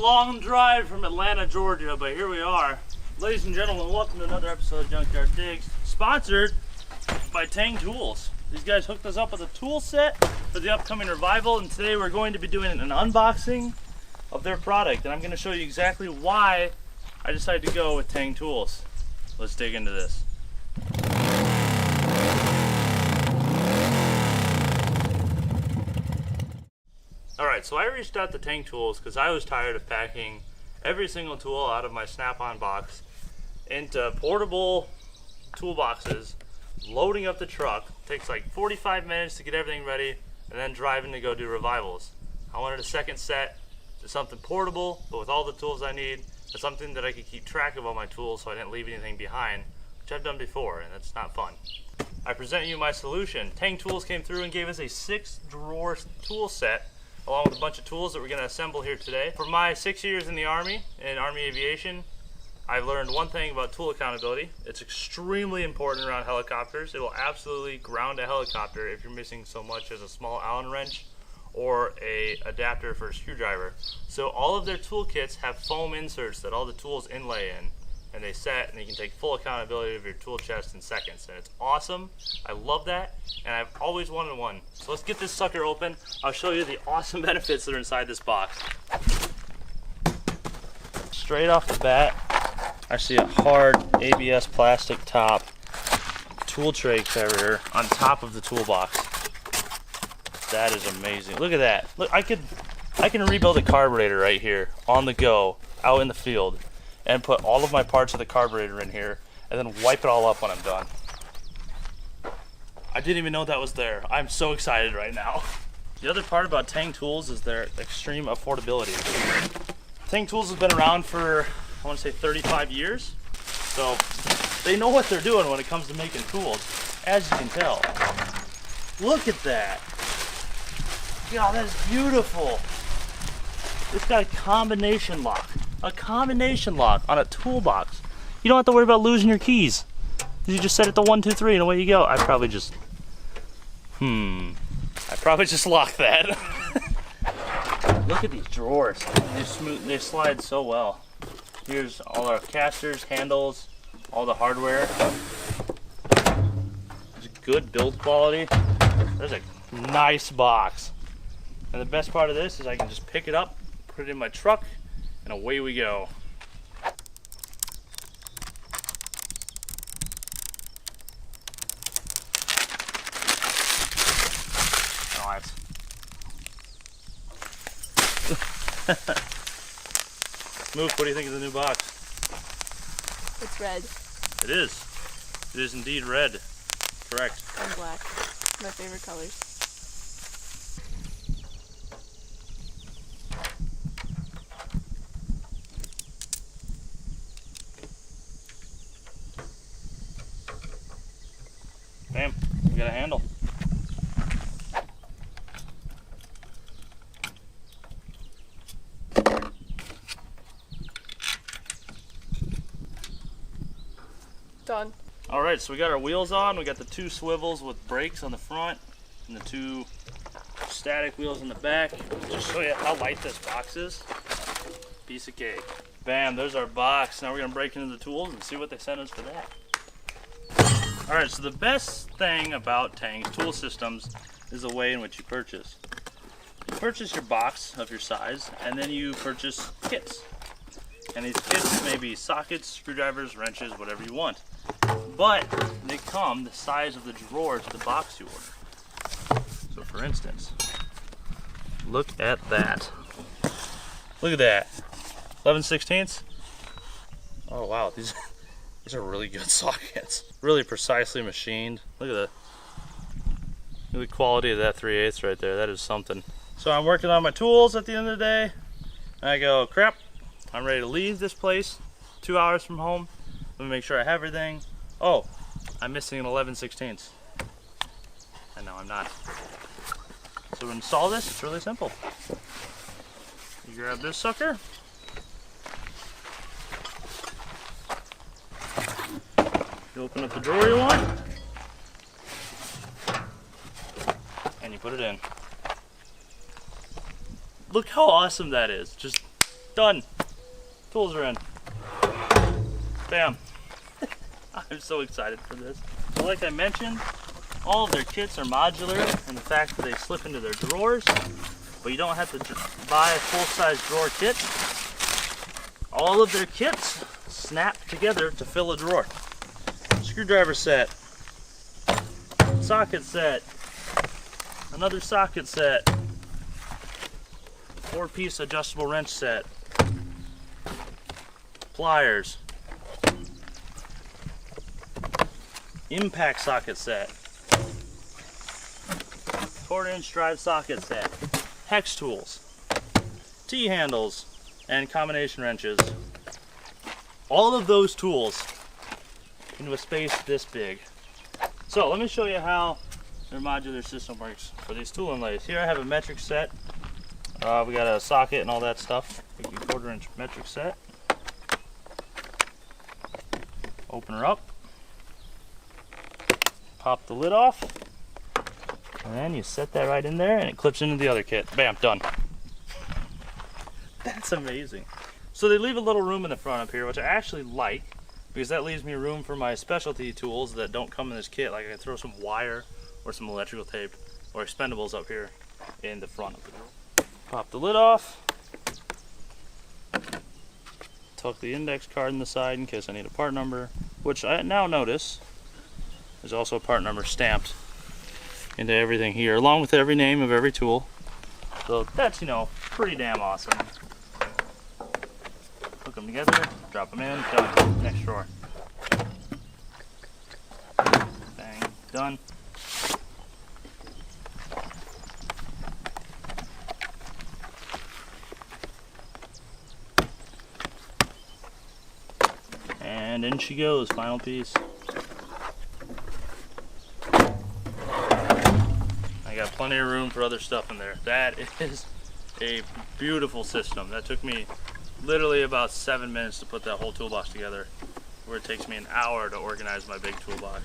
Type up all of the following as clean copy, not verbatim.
long drive from Atlanta, Georgia, but here we are. Ladies and gentlemen, welcome to another episode of Junkyard Digs, sponsored by Teng Tools. These guys hooked us up with a tool set for the upcoming revival, and today we're going to be doing an unboxing of their product, and I'm going to show you exactly why I decided to go with Teng Tools. Let's dig into this. Alright, so I reached out to Teng Tools because I was tired of packing every single tool out of my Snap-on box into portable toolboxes, loading up the truck. It takes like 45 minutes to get everything ready, and then driving to go do revivals. I wanted a second set to something portable, but with all the tools I need, to something that I could keep track of all my tools so I didn't leave anything behind, which I've done before, and that's not fun. I present you my solution. Teng Tools came through and gave us a 6-drawer tool set, along with a bunch of tools that we're going to assemble here today. For my 6 years in the Army, in Army Aviation, I've learned one thing about tool accountability. It's extremely important around helicopters. It will absolutely ground a helicopter if you're missing so much as a small Allen wrench or a adapter for a screwdriver. So all of their toolkits have foam inserts that all the tools inlay in, and they set, and you can take full accountability of your tool chest in seconds, and it's awesome. I love that, and I've always wanted one. So let's get this sucker open. I'll show you the awesome benefits that are inside this box. Straight off the bat, I see a hard ABS plastic top tool tray carrier on top of the toolbox. That is amazing. Look at that. Look, I can rebuild a carburetor right here on the go out in the field, and put all of my parts of the carburetor in here, and then wipe it all up when I'm done. I didn't even know that was there. I'm so excited right now. The other part about Teng Tools is their extreme affordability. Teng Tools has been around for, I want to say 35 years. So they know what they're doing when it comes to making tools, as you can tell. Look at that. God, that is beautiful. It's got a combination lock. A combination lock on a toolbox. You don't have to worry about losing your keys. You just set it to 1, 2, 3 and away you go. I probably just locked that. Look at these drawers. They slide so well. Here's all our casters, handles, all the hardware. It's good build quality. There's a nice box. And the best part of this is I can just pick it up, put it in my truck, and away we go. Oh, that's... Mook, what do you think of the new box? It's red. It is. It is indeed red. Correct. And black. My favorite colors. Bam, we got a handle. Done. Alright, so we got our wheels on. We got the 2 swivels with brakes on the front and the 2 static wheels in the back. Just show you how light this box is. Piece of cake. Bam, there's our box. Now we're gonna break into the tools and see what they sent us for that. Alright, so the best thing about Teng's tool systems is the way in which you purchase. You purchase your box of your size, and then you purchase kits. And these kits may be sockets, screwdrivers, wrenches, whatever you want. But they come the size of the drawer to the box you order. So for instance, look at that. Look at that. 11/16. Oh wow, these are really good sockets. Really precisely machined. Look at the quality of that 3/8 right there. That is something. So I'm working on my tools at the end of the day. And I go, crap, I'm ready to leave this place. 2 hours from home. Let me make sure I have everything. Oh, I'm missing an 11/16. And no, I'm not. So to install this, it's really simple. You grab this sucker. You open up the drawer you want, and you put it in. Look how awesome that is. Just Done. Tools are in. Bam. I'm so excited for this. So like I mentioned, all of their kits are modular in the fact that they slip into their drawers, but you don't have to buy a full-size drawer kit. All of their kits snap together to fill a drawer. Screwdriver set, socket set, another socket set, 4-piece adjustable wrench set, pliers, impact socket set, 1/4-inch drive socket set, hex tools, T-handles, and combination wrenches. All of those tools into a space this big. So let me show you how their modular system works for these tool inlays. Here I have a metric set. We got a socket and all that stuff. 1/4-inch metric set. Open her up. Pop the lid off. And then you set that right in there and it clips into the other kit. Bam, done. That's amazing. So they leave a little room in the front up here, which I actually like, because that leaves me room for my specialty tools that don't come in this kit. Like I can throw some wire or some electrical tape or expendables up here in the front of it. Pop the lid off. Tuck the index card in the side in case I need a part number, which I now notice there's also a part number stamped into everything here, along with every name of every tool. So that's, you know, pretty damn awesome. Hook them together, drop them in, done. Next drawer. Bang, done. And in she goes, final piece. I got plenty of room for other stuff in there. That is a beautiful system. That took me literally about 7 minutes to put that whole toolbox together, where it takes me an hour to organize my big toolbox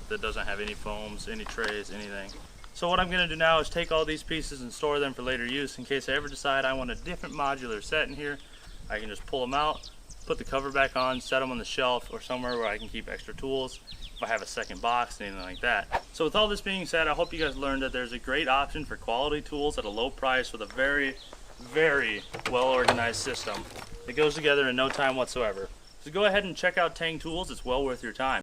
that doesn't have any foams, any trays, anything. So what I'm going to do now is take all these pieces and store them for later use in case I ever decide I want a different modular set in here. I can just pull them out, put the cover back on, set them on the shelf or somewhere where I can keep extra tools if I have a second box, anything like that. So with all this being said, I hope you guys learned that there's a great option for quality tools at a low price with a very, very well organized system that goes together in no time whatsoever. So go ahead and check out Teng Tools. It's well worth your time.